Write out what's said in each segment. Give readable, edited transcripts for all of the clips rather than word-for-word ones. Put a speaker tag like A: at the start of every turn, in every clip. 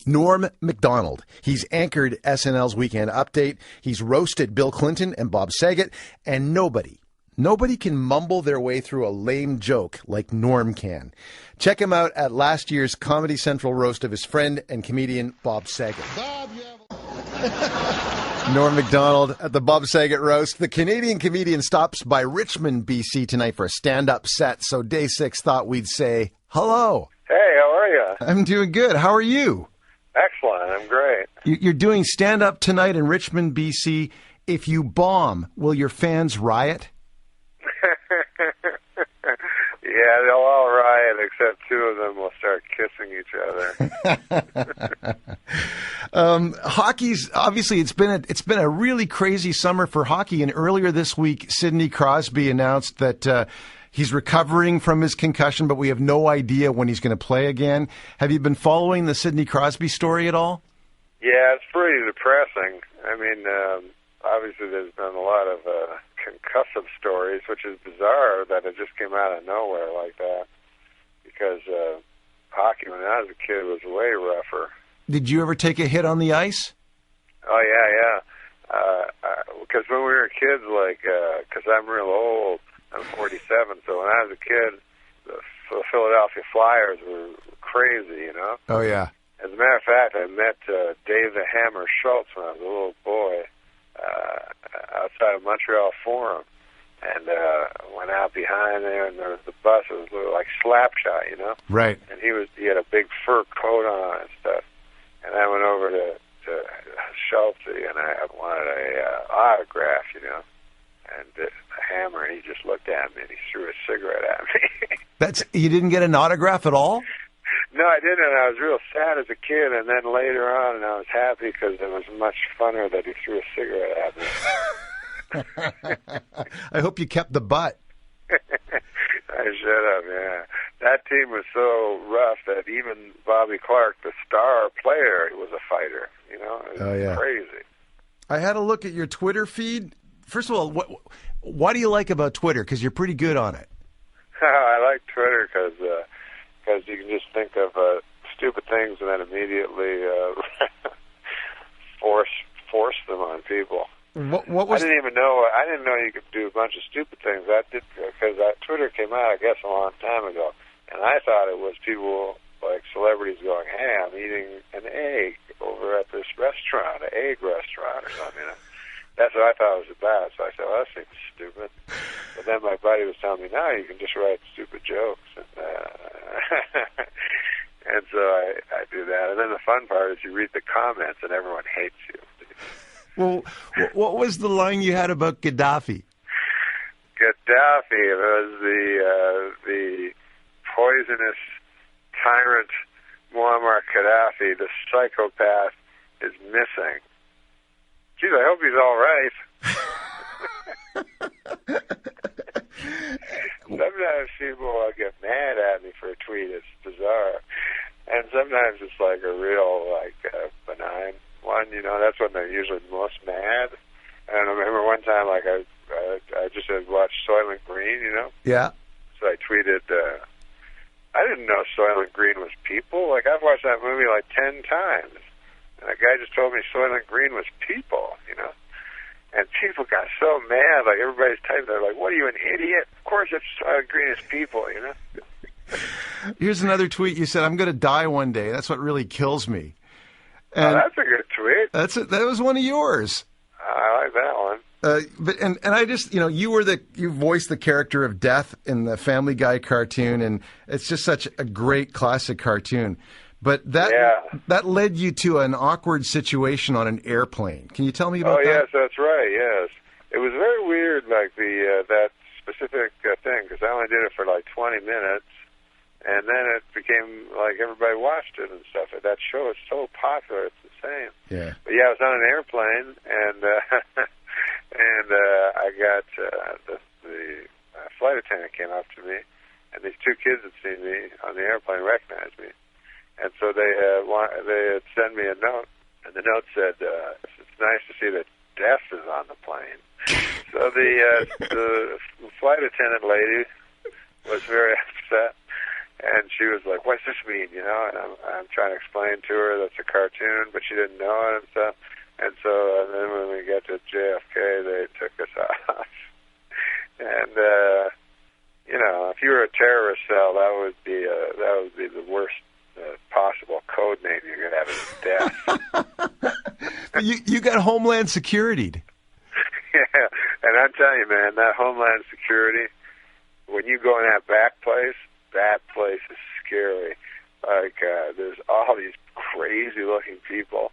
A: Norm Macdonald. He's anchored SNL's Weekend Update. He's roasted Bill Clinton and Bob Saget. And nobody can mumble their way through a lame joke like Norm can. Check him out at last year's Comedy Central roast of his friend and comedian Bob Saget. Norm Macdonald at the Bob Saget roast. The Canadian comedian stops by Richmond, BC tonight for a stand-up set. So Day 6 thought we'd say hello.
B: Hey, how are you?
A: I'm doing good. How are you?
B: Excellent. I'm great.
A: You're doing stand-up tonight in Richmond, BC. If you bomb, will your fans riot?
B: Yeah, they'll all riot, except two of them will start kissing each other.
A: Hockey's obviously it's been a really crazy summer for hockey. And earlier this week, Sidney Crosby announced that he's recovering from his concussion, but we have no idea when he's going to play again. Have you been following the Sidney Crosby story at all?
B: Yeah, it's pretty depressing. I mean, obviously there's been a lot of concussive stories, which is bizarre that it just came out of nowhere like that, because hockey when I was a kid was way rougher. Did
A: you ever take a hit on the ice?
B: Oh, yeah. Because when we were kids, because I'm real old, I'm 47, so when I was a kid, the Philadelphia Flyers were crazy, you know?
A: Oh, yeah.
B: As a matter of fact, I met Dave the Hammer Schultz when I was a little boy outside of Montreal Forum, and went out behind there, and there was the bus. It was like Slapshot, you know?
A: Right.
B: And he had a big fur coat on and stuff. And I went over to Schultz, and I wanted a autograph, you know? And the Hammer, and he just looked at me, and he threw a cigarette at me.
A: You didn't get an autograph at all?
B: No, I didn't. I was real sad as a kid, and then later on, and I was happy because it was much funner that he threw a cigarette at me.
A: I hope you kept the butt.
B: I should have, yeah. That team was so rough that even Bobby Clark, the star player, was a fighter. You know, it was crazy.
A: I had a look at your Twitter feed. First of all, what do you like about Twitter? Because you're pretty good on it.
B: I like Twitter because you can just think of stupid things and then immediately force them on people.
A: What was?
B: I didn't know you could do a bunch of stupid things. I did because Twitter came out, I guess, a long time ago, and I thought it was people like celebrities going, "Hey, I'm eating an egg over at this restaurant, an egg restaurant or something." You know? That's what I thought it was about. So I said, "Well, that seems stupid." But then my buddy was telling me, "No, you can just write stupid jokes," and and so I do that. And then the fun part is you read the comments, and everyone hates you.
A: Well, what was the line you had about Gaddafi?
B: Gaddafi was the poisonous tyrant Muammar Gaddafi, the psychopath, is missing. Geez, I hope he's all right. Sometimes people get mad at me for a tweet. It's bizarre. And sometimes it's like a real, benign one, you know. That's when they're usually most mad. And I remember one time, I just had watched Soylent Green, you know.
A: Yeah.
B: So I tweeted, I didn't know Soylent Green was people. I've watched that movie 10 times. And a guy just told me Soylent Green was people, you know. And people got so mad, everybody's typing, they're like, "What are you, an idiot? Of course it's Soylent Green is people," you know.
A: Here's another tweet. You said, "I'm going to die one day. That's what really kills me." And
B: that's a good tweet.
A: That was one of yours.
B: I like that one.
A: But I just, you voiced the character of Death in the Family Guy cartoon, and it's just such a great classic cartoon. But that led you to an awkward situation on an airplane. Can you tell me about that?
B: Oh, yes, that's right, yes. It was very weird, that specific thing, because I only did it for 20 minutes, and then it became everybody watched it and stuff. That show is so popular, it's insane.
A: Yeah.
B: But yeah, I was on an airplane, and I got the flight attendant came up to me, and these two kids had seen me on the airplane, recognized me. And so they had sent me a note, and the note said, "It's nice to see that Death is on the plane." So the flight attendant lady was very upset, And she was like, "What's this mean?" You know, and I'm trying to explain to her that's a cartoon, but she didn't know it and stuff. And then when we got to JFK, they took us off. And you know, if you were a terrorist cell, that would be the worst possible code name you could have is death.
A: You got Homeland Security.
B: Yeah, and I'm telling you, man, that Homeland Security, when you go in that place is scary. Like, there's all these crazy-looking people.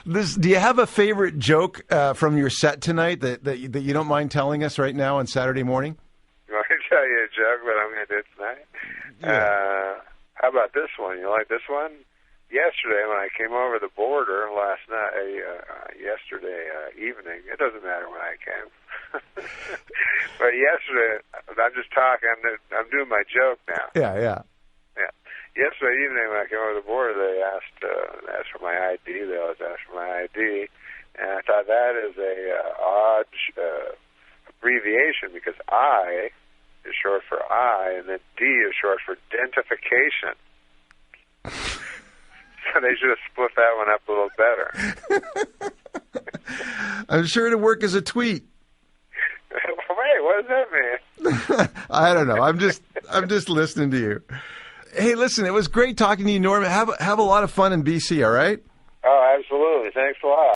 A: Do you have a favorite joke from your set tonight that you don't mind telling us right now on Saturday morning?
B: You want me to tell you a joke that I'm going to do tonight? Yeah. How about this one? You like this one? Yesterday, when I came over the border last night, yesterday evening, it doesn't matter when I came. But yesterday, I'm just talking, I'm doing my joke now.
A: Yeah.
B: Yesterday evening, when I came over the border, they asked for my ID. They always ask for my ID. And I thought that is a odd abbreviation, because I is short for I, and then D is short for identification. So they should have split that one up a little better.
A: I'm sure it'll work as a tweet.
B: Wait, what does that mean?
A: I don't know. I'm just listening to you. Hey, listen, it was great talking to you, Norm. Have a lot of fun in BC, all right?
B: Oh, absolutely. Thanks a lot.